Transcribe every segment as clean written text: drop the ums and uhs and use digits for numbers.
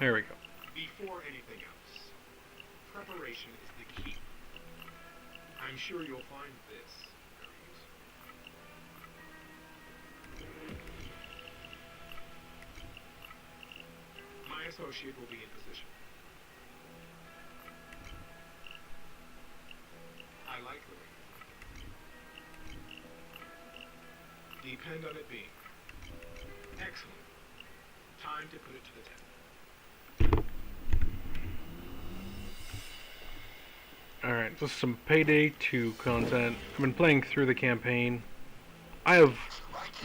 There we go. Before anything else, preparation is the key. I'm sure you'll find this very useful. My associate will be in position. I like the way you think. Depend on it being. Excellent. Time to put it to the test. Alright, this is some Payday 2 content. I've been playing through the campaign. I have,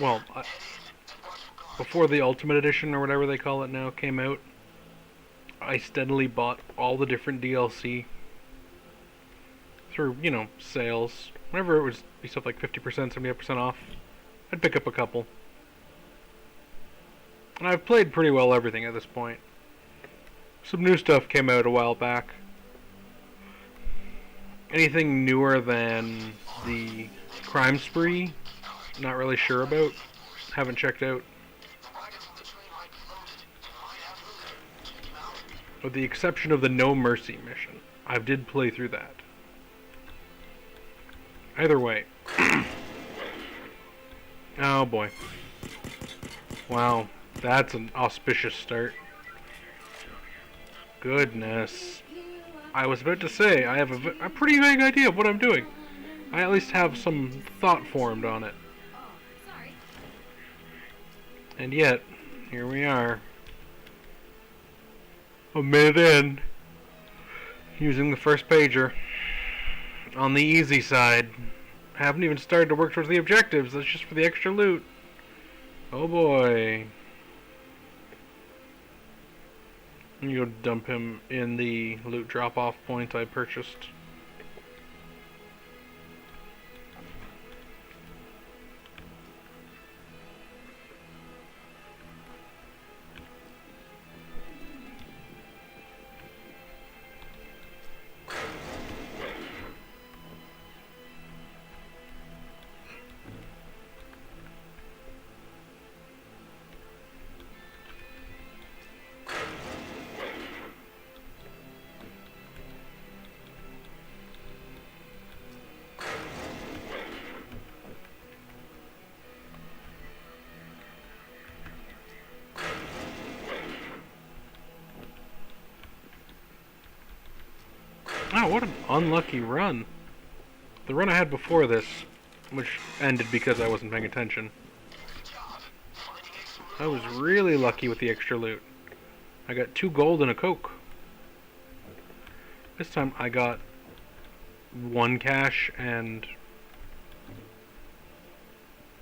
well, before the Ultimate Edition or whatever they call it now came out, I steadily bought all the different DLC through, you know, sales. Whenever it was be stuff like 50%, 75% off, I'd pick up a couple. And I've played pretty well everything at this point. Some new stuff came out a while back. Anything newer than the Crime Spree, not really sure about. Haven't checked out. With the exception of the No Mercy mission. I did play through that. Either way. Oh boy. Wow, that's an auspicious start. Goodness. I was about to say, I have a pretty vague idea of what I'm doing. I at least have some thought formed on it. And yet, here we are. A minute in. Using the first pager. On the easy side. Haven't even started to work towards the objectives. That's just for the extra loot. Oh boy. You go dump him in the loot drop-off point I purchased. Oh, what an unlucky run. The run I had before this, which ended because I wasn't paying attention, I was really lucky with the extra loot. I got 2 gold and a coke. This time I got 1 cash and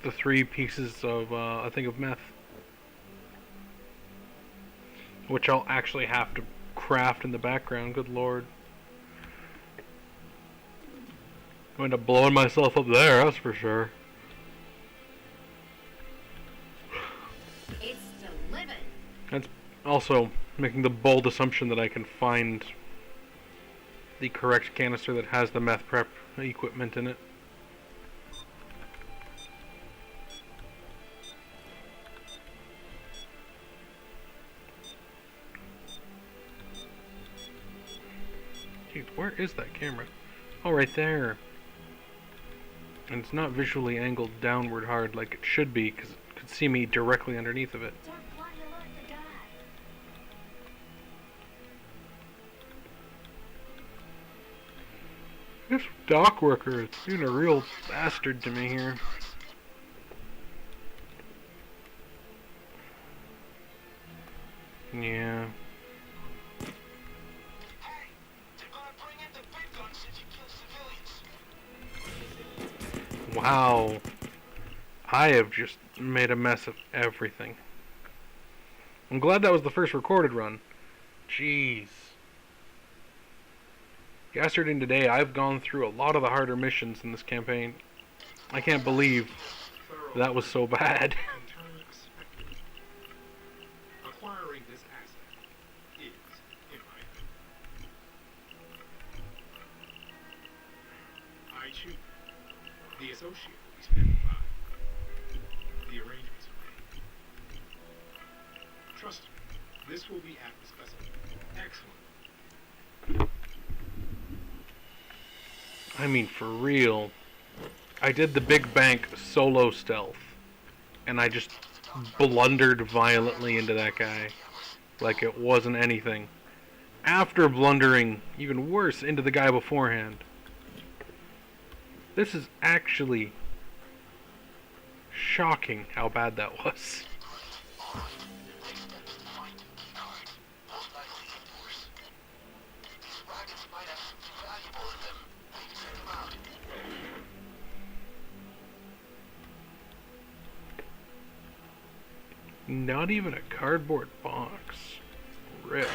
the 3 pieces of, I think, of meth. Which I'll actually have to craft in the background, good lord. I'm going to end up blowing myself up there, that's for sure. It's delivered. That's also making the bold assumption that I can find the correct canister that has the meth prep equipment in it. Dude, where is that camera? Oh, right there. And it's not visually angled downward hard like it should be, because it could see me directly underneath of it. This dock worker is being a real bastard to me here. Yeah. Wow. I have just made a mess of everything. I'm glad that was the first recorded run. Jeez. Yesterday today, I've gone through a lot of the harder missions in this campaign. I can't believe that was so bad. Acquiring this asset is, in my opinion, I choose. The associate will be standing by. The arrangements are made. Trust me, This will be at the specimen. Excellent. I mean, for real. I did the big bank solo stealth, and I just blundered violently into that guy like it wasn't anything. After blundering even worse into the guy beforehand. This is actually shocking how bad that was. Not even a cardboard box. Rip.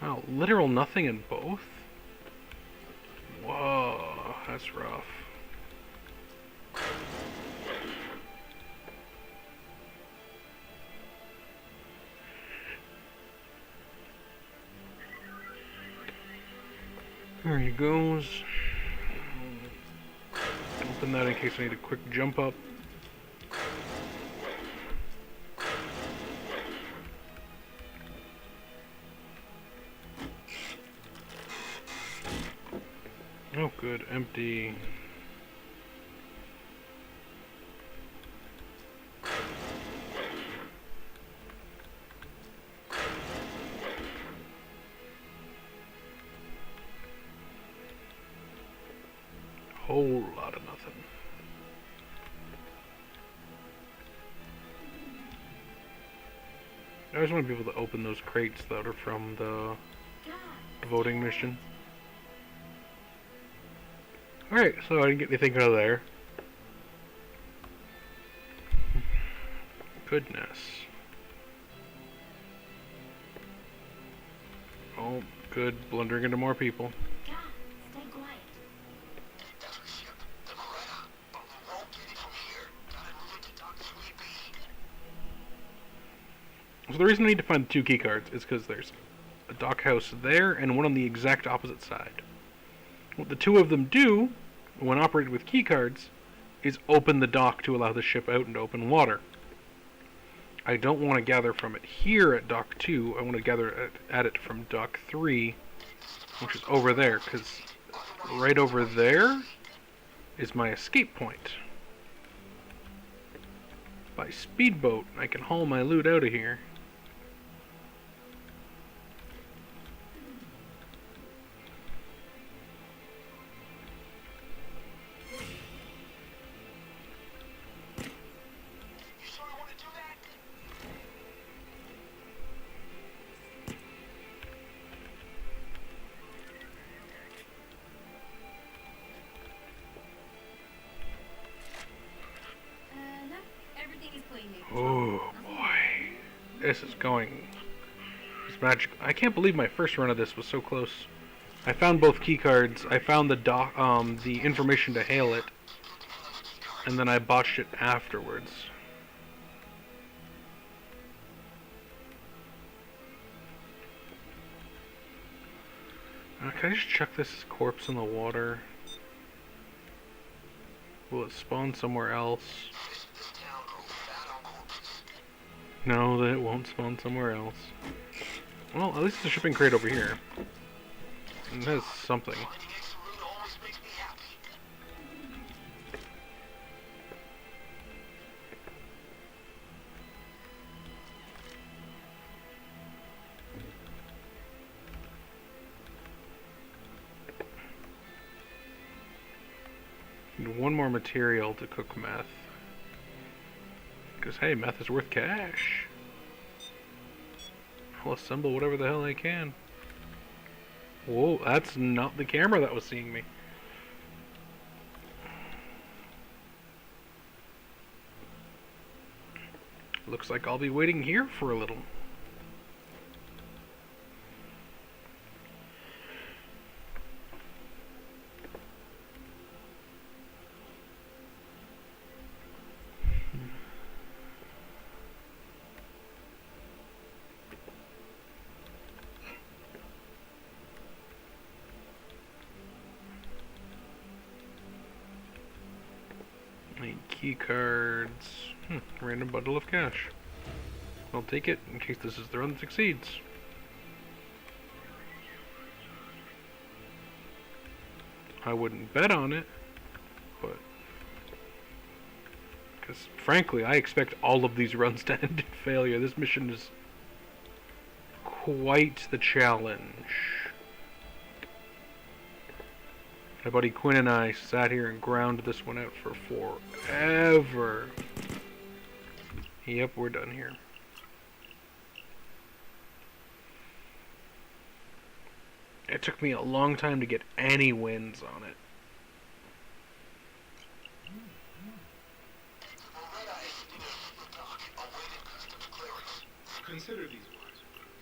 Wow, literal nothing in both? Whoa, that's rough. There he goes. Open that in case I need a quick jump up. Oh good, empty. Whole lot of nothing. I always want to be able to open those crates that are from the voting mission. Alright, so I didn't get anything out of there. Goodness. Oh, good. Blundering into more people. Stay quiet. So the reason I need to find the 2 key cards is because there's a dock house there and one on the exact opposite side. What the 2 of them do, when operated with key cards, is open the dock to allow the ship out into open water. I don't want to gather from it here at dock 2, I want to gather at it from dock 3, which is over there, because right over there is my escape point. By speedboat, I can haul my loot out of here. No, everything is clean here. Oh boy, this is going. It's magic. I can't believe my first run of this was so close. I found both key cards. I found the information to hail it, and then I botched it afterwards. Can I just chuck this corpse in the water? Will it spawn somewhere else? No, that it won't spawn somewhere else. Well, at least it's a shipping crate over here. And that's something. Need one more material to cook meth. Because, hey, meth is worth cash. I'll assemble whatever the hell I can. Whoa, that's not the camera that was seeing me. Looks like I'll be waiting here for a little. Key cards. Random bundle of cash. I'll take it in case this is the run that succeeds. I wouldn't bet on it, but because frankly, I expect all of these runs to end in failure. This mission is quite the challenge. My buddy Quinn and I sat here and ground this one out for forever. Yep, we're done here. It took me a long time to get any wins on it. Consider these wise words.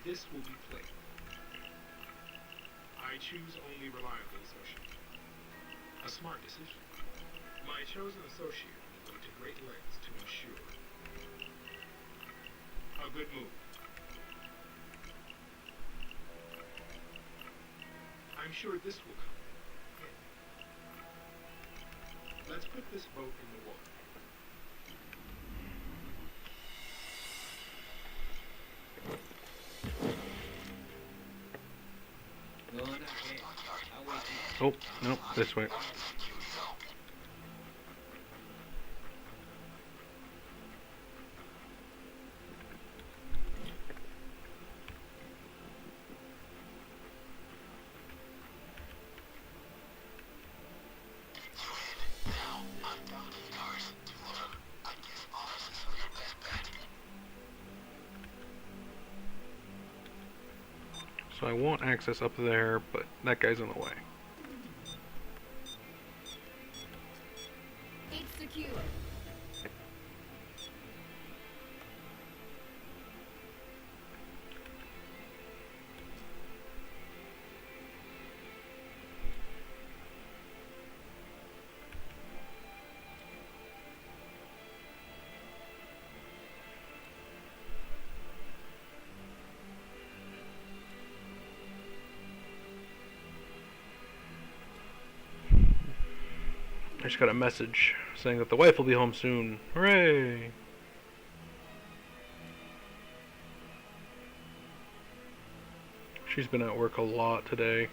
This will be played. I choose only reliable associates. A smart decision. My chosen associate will go to great lengths to ensure a good move. I'm sure this will come. Let's put this boat in the water. Oh, no, this way. So I want access up there, but that guy's in the way. It's secure. I just got a message saying that the wife will be home soon. Hooray! She's been at work a lot today.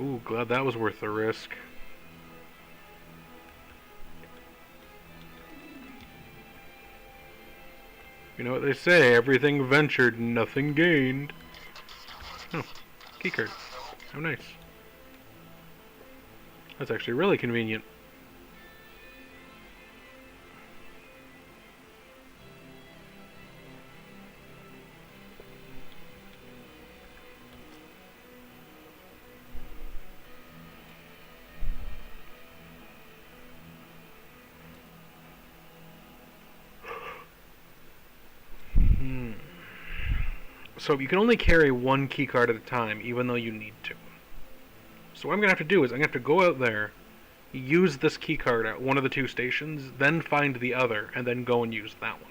Ooh, glad that was worth the risk. You know what they say, everything ventured, nothing gained. Oh, keycard. How nice. That's actually really convenient. So you can only carry one keycard at a time, even though you need to. So what I'm going to have to do is I'm going to have to go out there, use this keycard at one of the two stations, then find the other, and then go and use that one.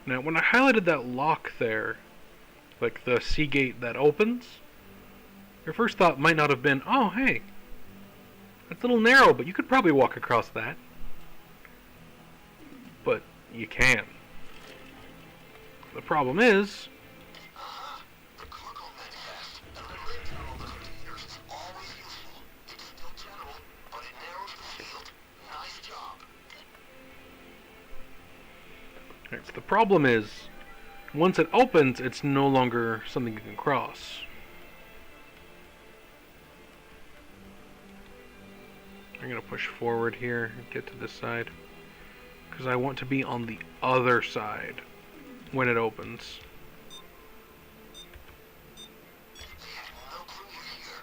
Now, when I highlighted that lock there, like the sea gate that opens, your first thought might not have been, oh, hey, that's a little narrow, but you could probably walk across that. But you can. The problem is, the cargo manifest. A limited internal containers is always useful. It's still general, but it narrows the field. Nice job. right, so the problem is, once it opens, it's no longer something you can cross. I'm gonna push forward here and get to this side, because I want to be on the other side when it opens. They have no clue you're here.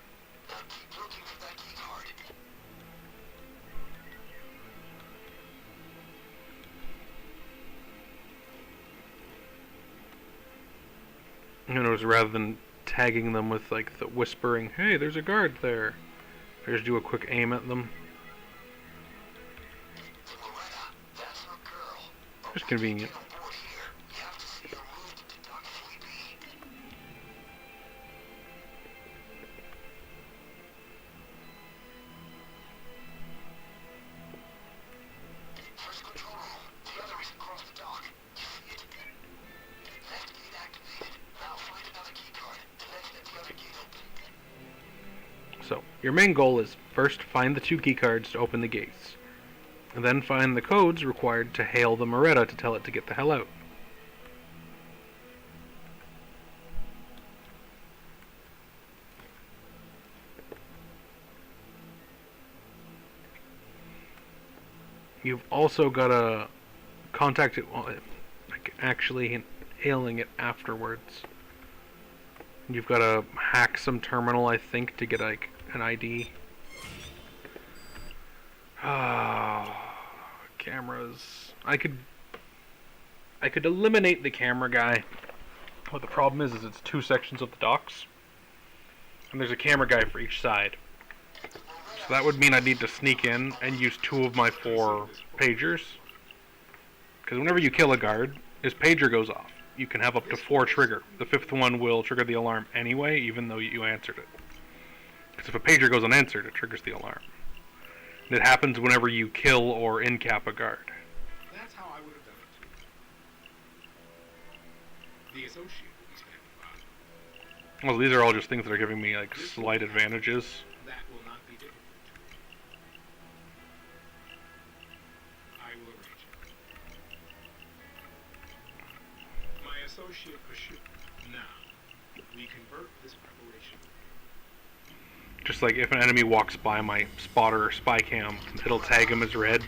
Now keep looking for that key card. You notice rather than tagging them with like the whispering, "Hey, there's a guard there." If I just do a quick aim at them. Loretta, that's our girl. Just convenient. On board here, you have to see her move to deduct who we be. First control room. The other is across the dock. You see it? Left gate activated. Now find another key card, and let's get the other gate open. So, your main goal is first find the 2 keycards to open the gates, and then find the codes required to hail the Moretta to tell it to get the hell out. You've also got to contact it, well, like actually hailing it afterwards. You've got to hack some terminal, I think, to get like an ID. Cameras. I could eliminate the camera guy. What the problem is it's 2 sections of the docks, and there's a camera guy for each side. So that would mean I'd need to sneak in and use 2 of my 4 pagers. Because whenever you kill a guard, his pager goes off. You can have up to 4 trigger. The 5th one will trigger the alarm anyway, even though you answered it. Because if a pager goes unanswered, it triggers the alarm. And it happens whenever you kill or in-cap a guard. That's how I would have done it too. The associate will be standing by. Well, these are all just things that are giving me like slight advantages. That will not be difficult to me. I will arrange it. My associate Ashut. Now, we convert this preparation. Just like if an enemy walks by my spotter or spy cam, it'll tag him as red.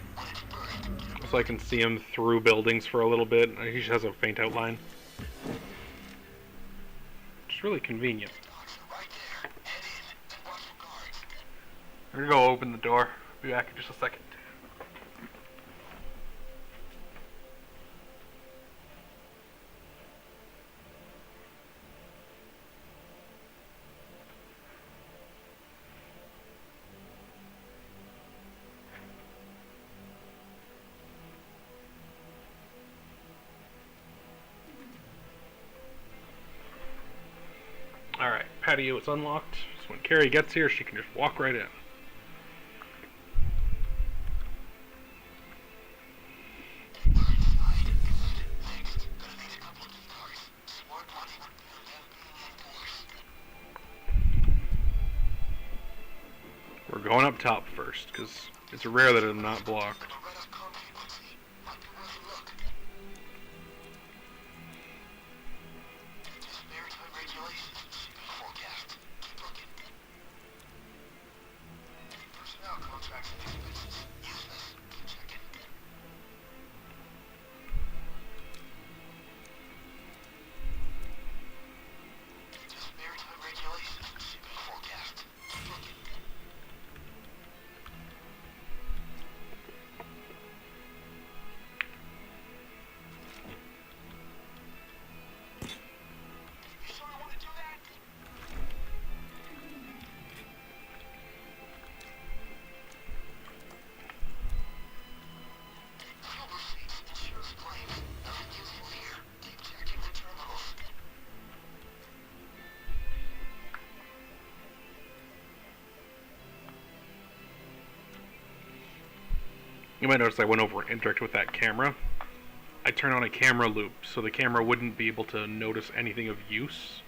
So I can see him through buildings for a little bit. He just has a faint outline. It's really convenient. Right there. Head in and watch the guards. I'm gonna go open the door. Be back in just a second. Alright, patio is unlocked, so when Carrie gets here, she can just walk right in. Next, gonna need a couple of key cards. Smart money would be on them being in force. We're going up top first, because it's rare that I'm not blocked. Loretta's car frequency. Might be worth a look. Just maritime regulations should be forecast. Keep looking. Personnel contracts and expenses. Useless. Keep checking. Just maritime regulations should be forecast. Keep looking. You sure you want to do that? Fuel receipts, insurance claims. Nothing useful here. Keep checking the terminals. You might notice I went over and interact with that camera. I turn on a camera loop, so the camera wouldn't be able to notice anything of use.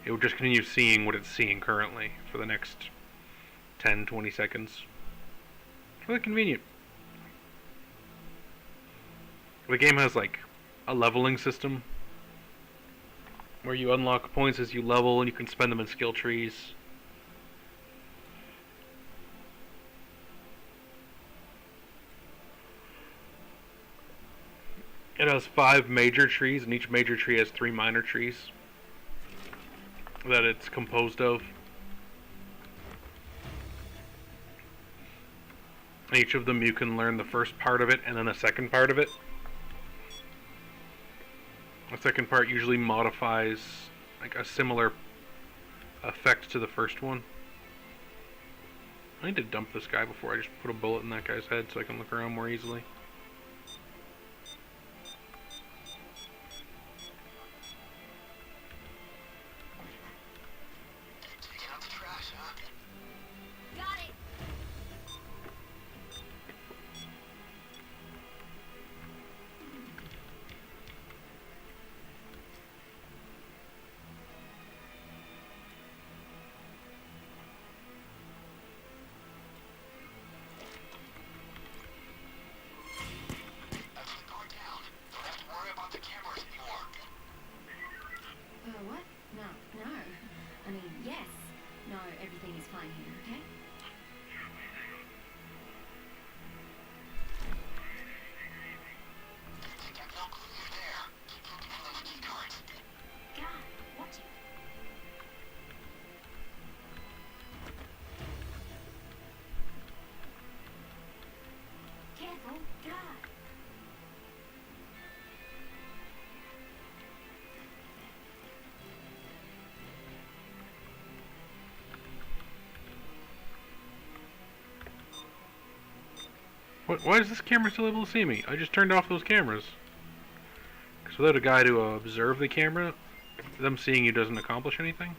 It would just continue seeing what it's seeing currently for the next 10-20 seconds. It's really convenient. The game has like a leveling system where you unlock points as you level and you can spend them in skill trees. It has 5 major trees, and each major tree has 3 minor trees that it's composed of. Each of them you can learn the first part of it and then the second part of it. The second part usually modifies like a similar effect to the first one. I need to dump this guy before I just put a bullet in that guy's head so I can look around more easily. Taking out the trash, huh? Got it. Everything going down. Don't have to worry about the cameras anymore. What? No, no. I mean, yes. No, everything is fine here, okay? They got no clue you're there. Keep looking for those key cards. God, watch it. Careful, God. Why is this camera still able to see me? I just turned off those cameras. Because without a guy to observe the camera, them seeing you doesn't accomplish anything.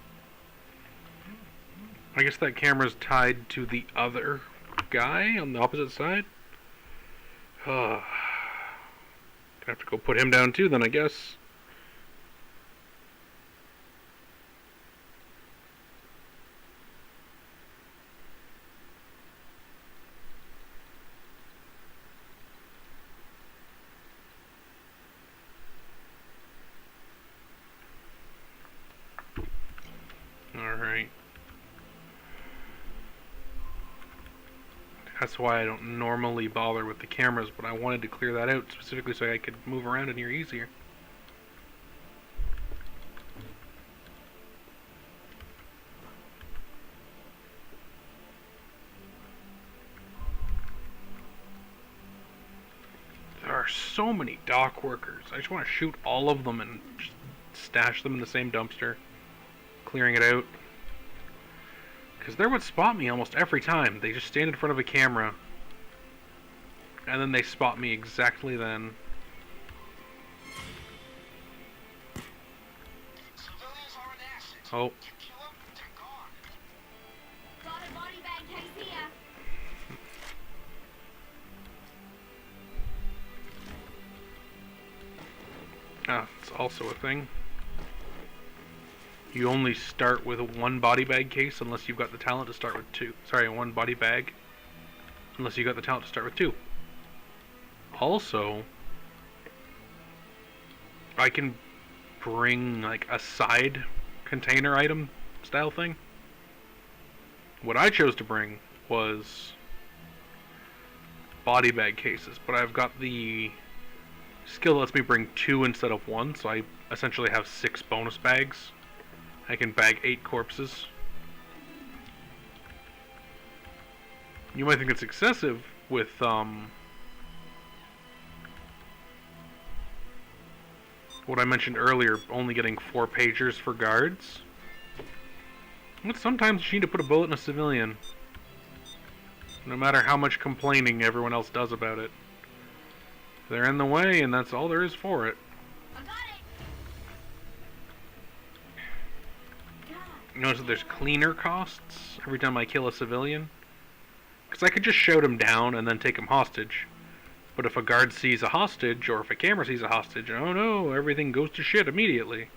I guess that camera's tied to the other guy on the opposite side. Gonna have to go put him down too then, I guess. Alright. That's why I don't normally bother with the cameras, but I wanted to clear that out specifically so I could move around in here easier. There are so many dock workers. I just want to shoot all of them and just stash them in the same dumpster, clearing it out. Because they would spot me almost every time. They just stand in front of a camera, and then they spot me exactly then. Civilians are an asset. Oh, You kill them, they're gone. Got a body bag case here. it's also a thing. You only start with one body bag case unless you've got the talent to start with two. Sorry, one body bag. Unless you got the talent to start with two. Also, I can bring like a side container item style thing. What I chose to bring was body bag cases, but I've got the skill that lets me bring two instead of one, so I essentially have 6 bonus bags. I can bag 8 corpses. You might think it's excessive with what I mentioned earlier, only getting 4 pagers for guards. But sometimes you need to put a bullet in a civilian, no matter how much complaining everyone else does about it. They're in the way, and that's all there is for it. I got it. God. Notice that there's cleaner costs every time I kill a civilian. Because I could just shout him down and then take him hostage. But if a guard sees a hostage, or if a camera sees a hostage, oh no, everything goes to shit immediately.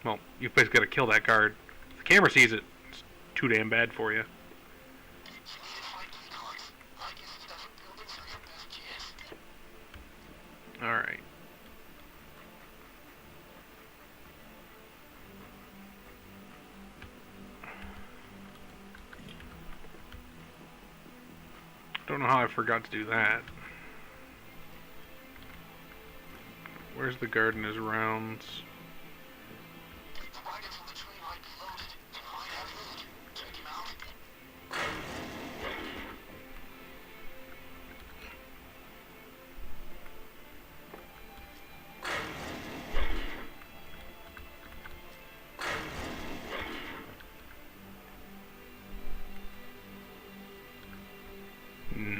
Well, you've basically got to kill that guard. If the camera sees it, it's too damn bad for you. You need to find key cards. I guess it's other buildings are your best chance. Alright. Don't know how I forgot to do that. Where's the guard in his rounds? The wagons on the train might be loaded. They might have loot. Check him out.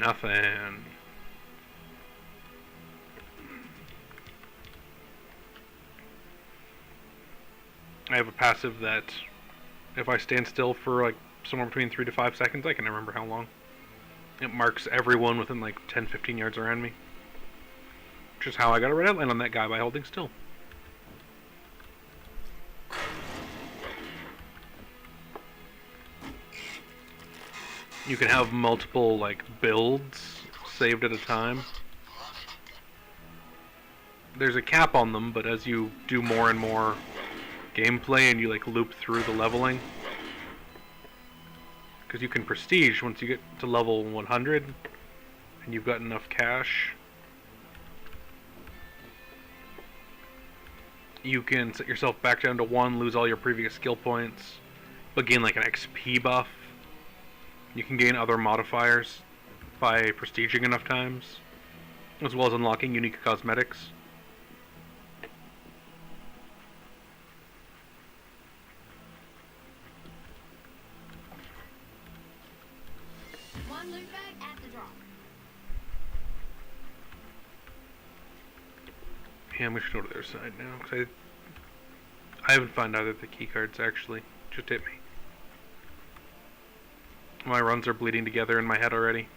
nothing. I have a passive that if I stand still for like somewhere between 3 to 5 seconds, I can never remember how long, it marks everyone within like 10-15 yards around me. Which is how I got a red outline on that guy, by holding still. You can have multiple like builds saved at a time. There's a cap on them, but as you do more and more gameplay and you like loop through the leveling, because you can prestige once you get to level 100 and you've got enough cash, you can set yourself back down to 1, lose all your previous skill points, but gain like an XP buff. You can gain other modifiers by prestiging enough times, as well as unlocking unique cosmetics. One loot bag at the drop. Yeah, we should go to their side now, because I haven't found either of the key cards actually. Just hit me. My runs are bleeding together in my head already.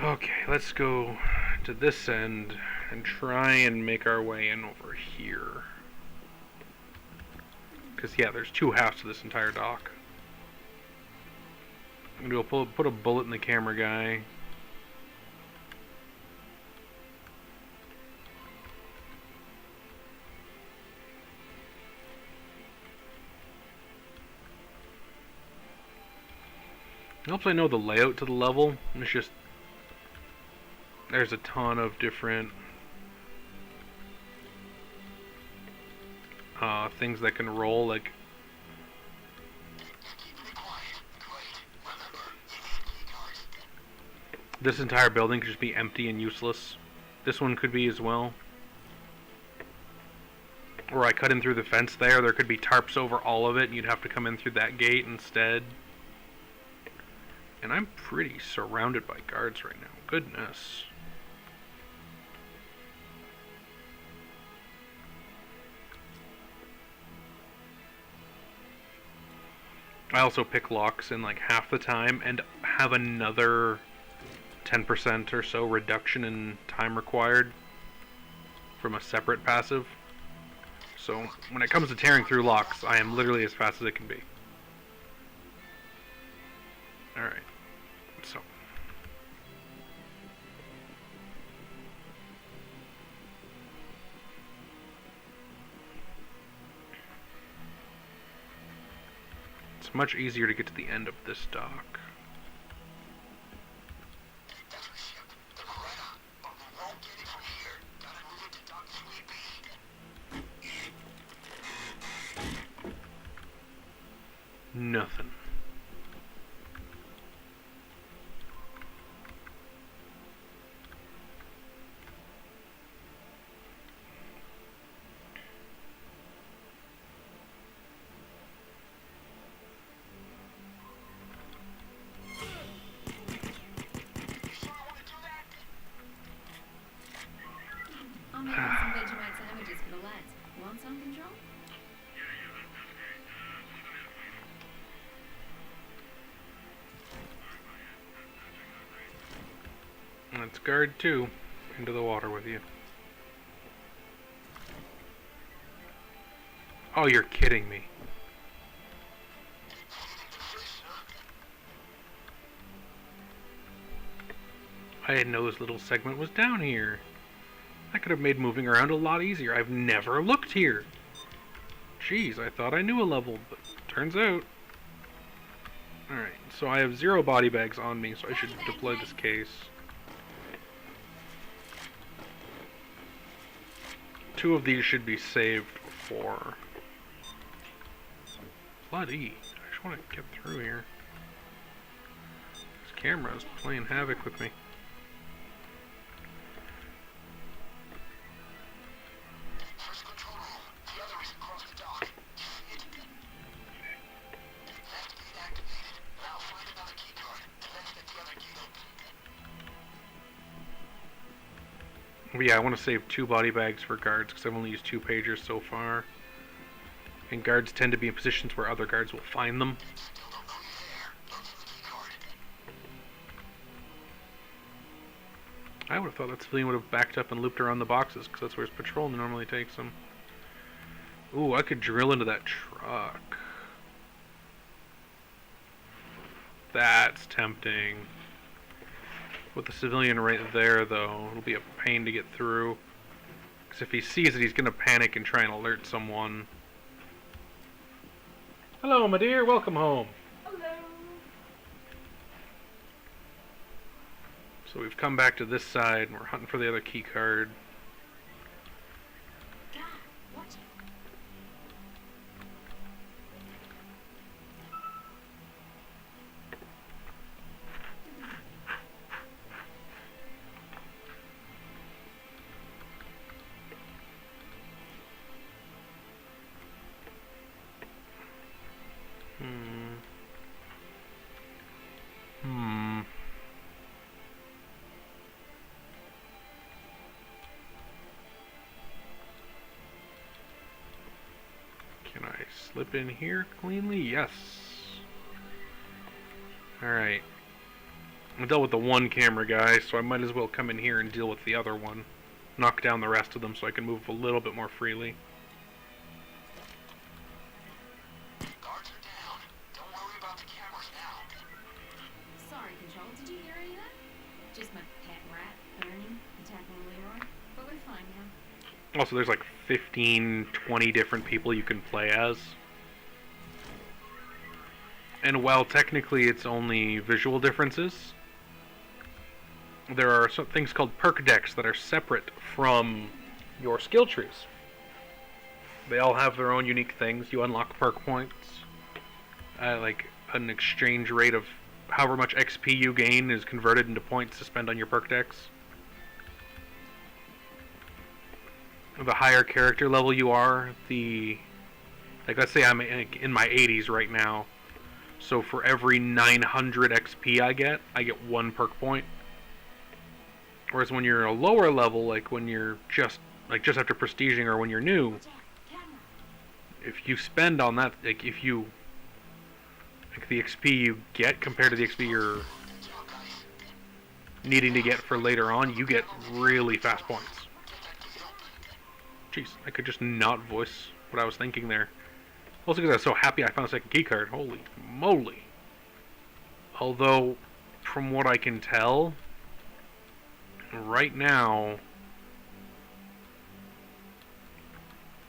Okay, let's go to this end and try and make our way in over here. Because, yeah, there's 2 halves to this entire dock. I'm going to put a bullet in the camera guy. Helps I know the layout to the level. It's just there's a ton of different things that can roll. Like this entire building could just be empty and useless. This one could be as well. Or I cut in through the fence there. There could be tarps over all of it, and you'd have to come in through that gate instead. And I'm pretty surrounded by guards right now. Goodness. I also pick locks in like half the time and have another 10% or so reduction in time required from a separate passive. So when it comes to tearing through locks, I am literally as fast as it can be. Alright, so it's much easier to get to the end of this dock. Nothing. I'm making some Vegemite sandwiches for the lads. Want some, Control? Let's guard 2 into the water with you. Oh, you're kidding me. I didn't know this little segment was down here. I could have made moving around a lot easier. I've never looked here. Jeez, I thought I knew a level, but turns out. Alright, so I have 0 body bags on me, so I should deploy this case. 2 of these should be saved for bloody. I just want to get through here. This camera is playing havoc with me. Left gate activated. Now find But yeah, I want to save 2 body bags for guards because I've only used 2 pagers so far. And guards tend to be in positions where other guards will find them. Still don't know you there. Look for the key card. I would have thought that civilian would have backed up and looped around the boxes because that's where his patrol normally takes him. Ooh, I could drill into that truck. That's tempting. With the civilian right there, though, it'll be a pain to get through. Because if he sees it, he's going to panic and try and alert someone. Hello, my dear. Welcome home. Hello. So we've come back to this side, and we're hunting for the other key card. God, watch it. Can I slip in here cleanly? Yes. Alright. I dealt with the one camera guy, so I might as well come in here and deal with the other one. Knock down the rest of them so I can move a little bit more freely. Guards are down. Don't worry about the cameras now. Sorry, Control. Did you hear any of that? Just my pet rat, Ernie, attacking Leroy. But we're fine now. Also, there's like 15, 20 different people you can play as. And while technically it's only visual differences, there are some things called perk decks that are separate from your skill trees. They all have their own unique things. You unlock perk points, like an exchange rate of however much XP you gain is converted into points to spend on your perk decks. The higher character level you are, like let's say I'm in my 80s right now, so for every 900 XP I get 1 perk point. Whereas when you're a lower level, like when you're just after prestiging or when you're new, Watch out. Camera. if you spend on that, like if you, like the XP you get compared to the XP you're needing to get for later on, you get really fast points. Jeez, I could just not voice what I was thinking there. Also because I was so happy I found a second keycard. Holy moly. Although, from what I can tell, right now,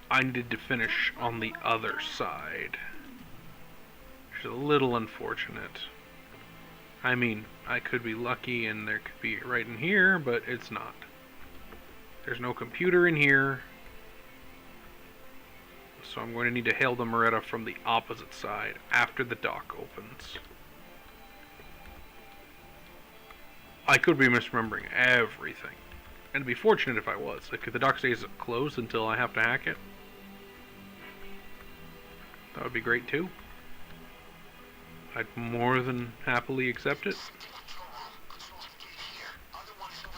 I needed to finish on the other side. Which is a little unfortunate. I mean, I could be lucky and there could be right in here, but it's not. There's no computer in here. So I'm going to need to hail the Moretta from the opposite side after the dock opens. I could be misremembering everything. And it'd be fortunate if I was. Like, if the dock stays closed until I have to hack it, that would be great too. I'd more than happily accept it.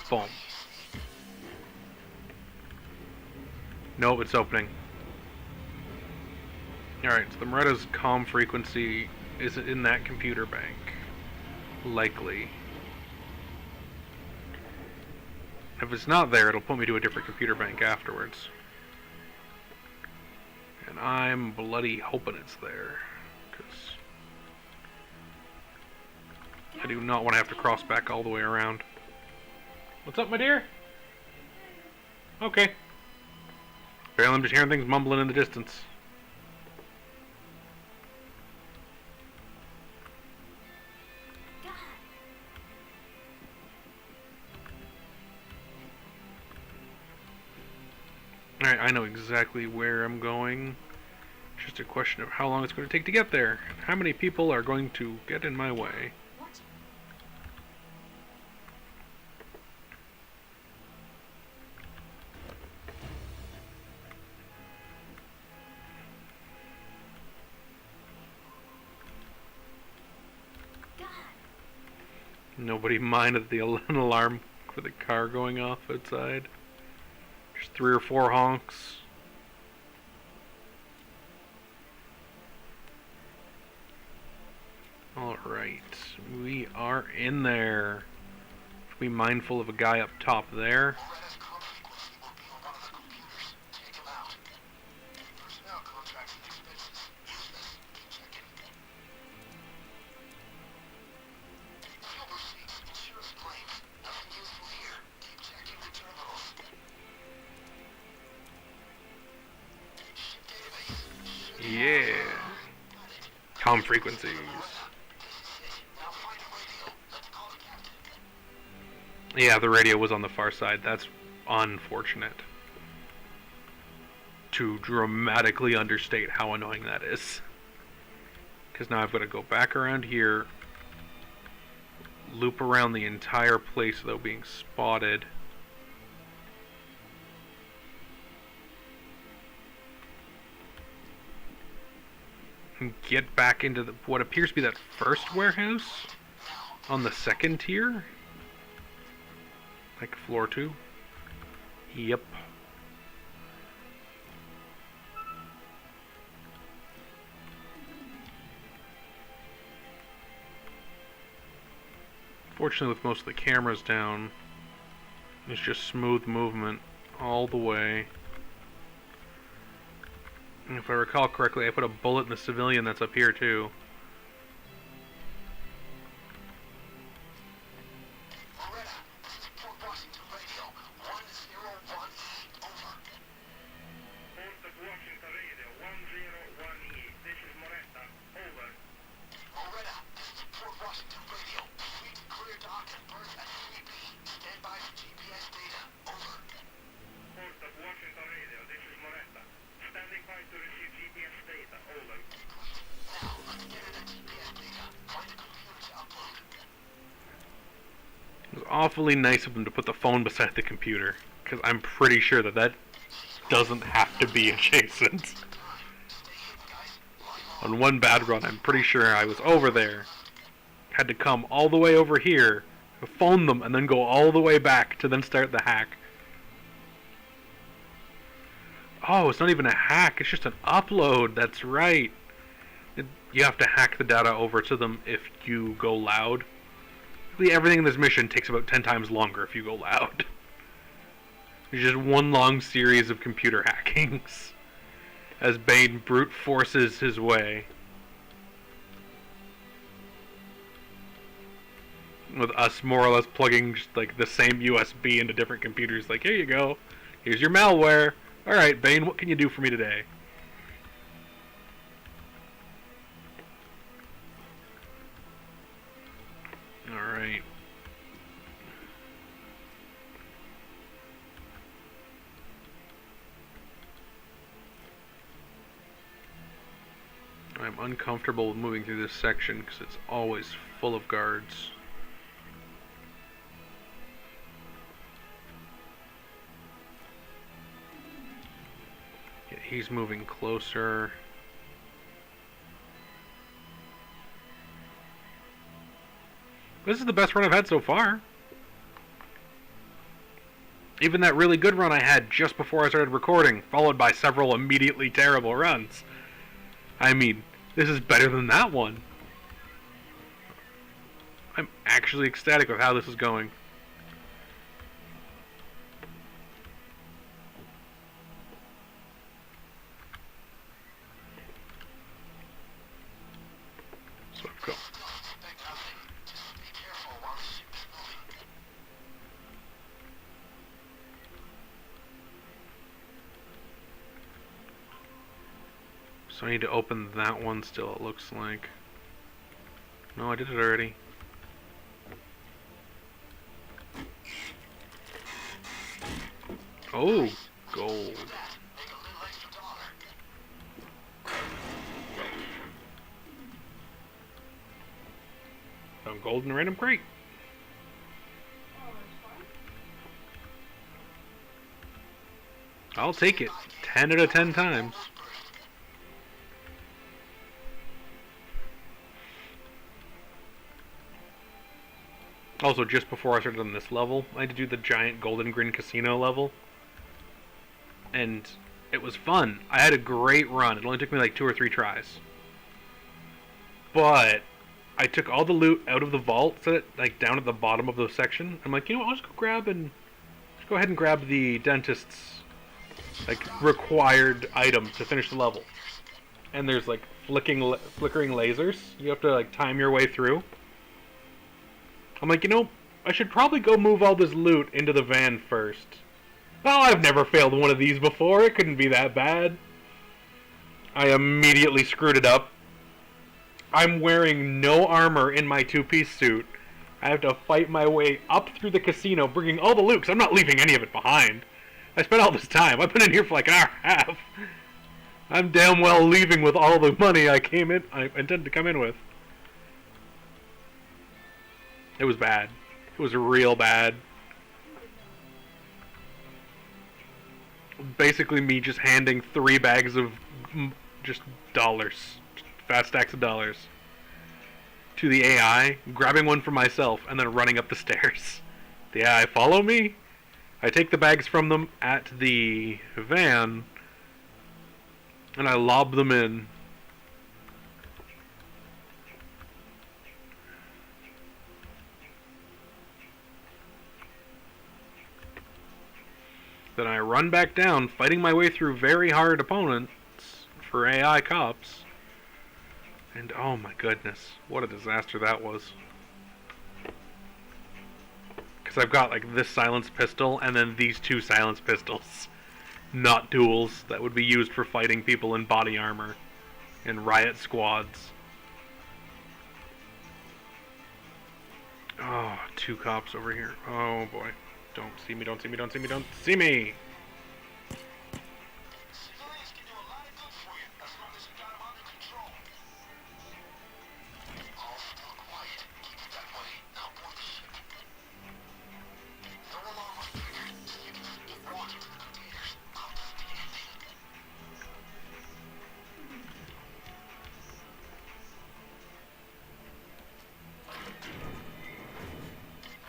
Boom. Nope, it's opening. Alright, so the Moretta's comm frequency is in that computer bank. Likely. If it's not there, it'll put me to a different computer bank afterwards. And I'm bloody hoping it's there. Because I do not want to have to cross back all the way around. What's up, my dear? Okay. Apparently I'm just hearing things mumbling in the distance. Alright, I know exactly where I'm going. It's just a question of how long it's going to take to get there. How many people are going to get in my way? Watch it. God. Nobody minded an alarm for the car going off outside. There's 3 or 4 honks. Alright, we are in there. Be mindful of a guy up top there. Loretta's call frequency will be on one of the computers. Take him out. Personnel contracts and expenses. Useless. Keep checking. Fuel receipts, insurance claims. Nothing useful here. Keep checking the terminals. Ship database. Yeah. Comm frequencies. Now find a radio. Let's call the captain. Yeah, the radio was on the far side. That's unfortunate. To dramatically understate how annoying that is. Because now I've got to go back around here, loop around the entire place without being spotted. And get back into what appears to be that first warehouse on the second tier. Like floor 2? Yep. Fortunately, with most of the cameras down, it's just smooth movement all the way. And if I recall correctly, I put a bullet in the civilian that's up here too. Loretta, this is Port Washington Radio. 101E. Over. Port Washington Radio, 101E. This is Moretta. Over. Loretta, this is Port Washington Radio. Sweet clear dock and berth at 3B. Stand by for GPS data. Over. Port Washington Radio, this is Moretta. Standing by to receive GPS data. Over. Now, let's get at GPS data. Find a computer to upload. It was awfully nice of them to put the phone beside the computer, because I'm pretty sure that that doesn't have to be adjacent. Stay hidden, guys. On one bad run, I'm pretty sure I was over there. Had to come all the way over here, phone them, and then go all the way back to then start the hack. Oh, it's not even a hack, it's just an upload, that's right. You have to hack the data over to them if you go loud. Everything in this mission takes about 10 times longer if you go loud. It's just one long series of computer hackings as Bane brute forces his way. With us more or less plugging just like the same USB into different computers. Like, here you go. Here's your malware. Alright, Bane, what can you do for me today? Alright. I'm uncomfortable with moving through this section because it's always full of guards. Yeah, he's moving closer. This is the best run I've had so far. Even that really good run I had just before I started recording, followed by several immediately terrible runs. I mean, this is better than that one. I'm actually ecstatic with how this is going. So I've got... Expect nothing. Just be careful while the ship is moving. So I need to open that one still, it looks like. No, I did it already. Oh, gold. Make a little extra dollar. Found gold in a random crate. I'll take it 10 out of 10 times. Also, just before I started on this level, I had to do the giant Golden Grin Casino level. and it was fun. I had a great run. It only took me like 2 or 3 tries. But I took all the loot out of the vault, set it like down at the bottom of the section. I'm like, you know what? I'll just go ahead and grab the dentist's like required item to finish the level. And there's like flickering lasers. You have to like time your way through. I'm like, you know, I should probably go move all this loot into the van first. Well, I've never failed one of these before. It couldn't be that bad. I immediately screwed it up. I'm wearing no armor in my 2-piece suit. I have to fight my way up through the casino, bringing all the loot, because I'm not leaving any of it behind. I spent all this time. I've been in here for like an hour and a half. I'm damn well leaving with all the money I intended to come in with. It was bad. It was real bad. Basically me just handing 3 bags of just dollars. Fat stacks of dollars. To the AI, grabbing one for myself, and then running up the stairs. The AI follow me. I take the bags from them at the van, and I lob them in. Then I run back down, fighting my way through very hard opponents for AI cops. And oh my goodness, what a disaster that was. Because I've got like this silenced pistol and then these 2 silenced pistols. Not duels that would be used for fighting people in body armor in riot squads. Oh, 2 cops over here. Oh boy. Don't see me, don't see me, don't see me, don't see me! Civilians can do a lot of good for you as long as you got them under control. All still quiet. Keep it that way. Now board the ship. No alarm was triggered, so you can get water to the containers. I'll do the ending.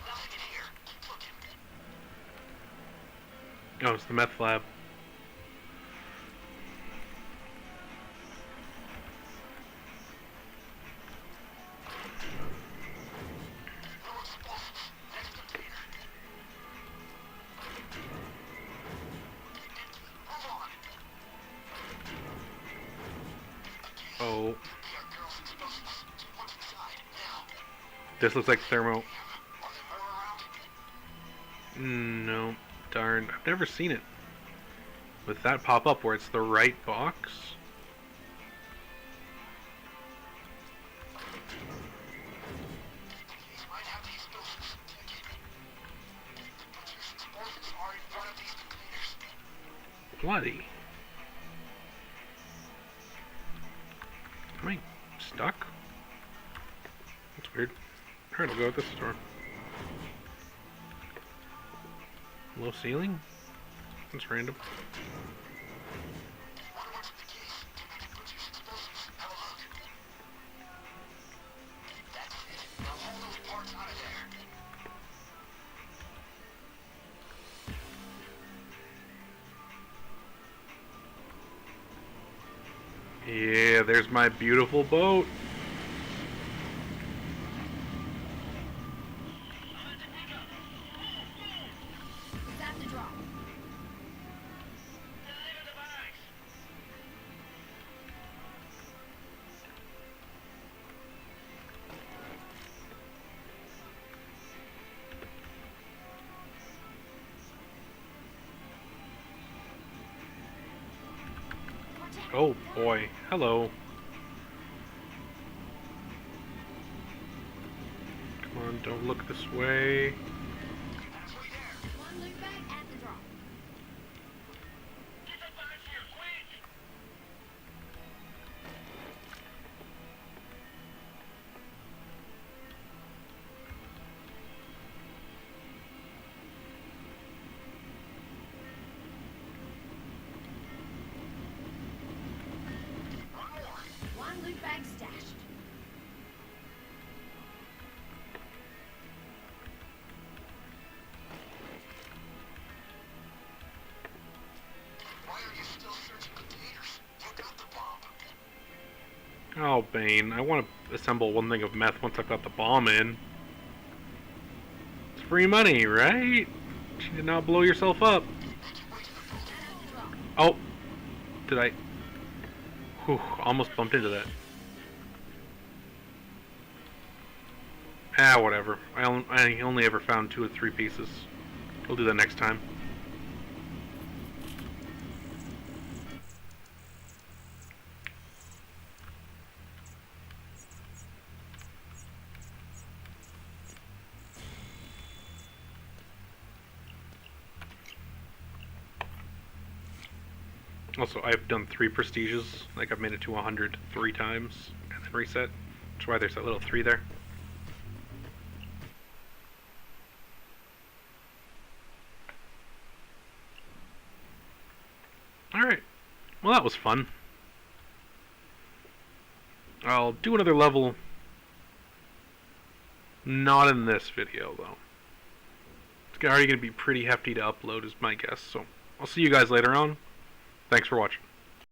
Nothing in here. Keep looking. Oh, it's the meth lab. No explosives. Next container. Move on. Oh, They are girls' explosives. What's inside? Now. this looks like thermo. Are there more around? No, darn. I've never seen it with that pop up where it's the right box. These might have the explosives. Take it. The butcher's explosives are in front of these containers. Bloody. Am I stuck? That's weird. Trying to go at this door. Low ceiling? That's random. Wonder what's in the case. Could be the butcher's explosives. Have a look. That's it. Now haul those parts out of there. Yeah, there's my beautiful boat. It's at the drop. Deliver the bags! Oh boy. Hello. Come on, don't look this way. Halfway there. One loot bag at the drop. Get the bags here, quick! One more. One loot bag stashed. Oh, Bane, I want to assemble one thing of meth once I've got the bomb in. It's free money, right? You did not blow yourself up. Oh, did I? Whew, almost bumped into that. Ah, whatever. I only ever found 2 or 3 pieces. We'll do that next time. Also, I've done 3 prestiges. Like, I've made it to 100 3 times and then reset. That's why there's that little 3 there. Alright. Well, that was fun. I'll do another level. Not in this video, though. It's already going to be pretty hefty to upload, is my guess. So, I'll see you guys later on. Thanks for watching.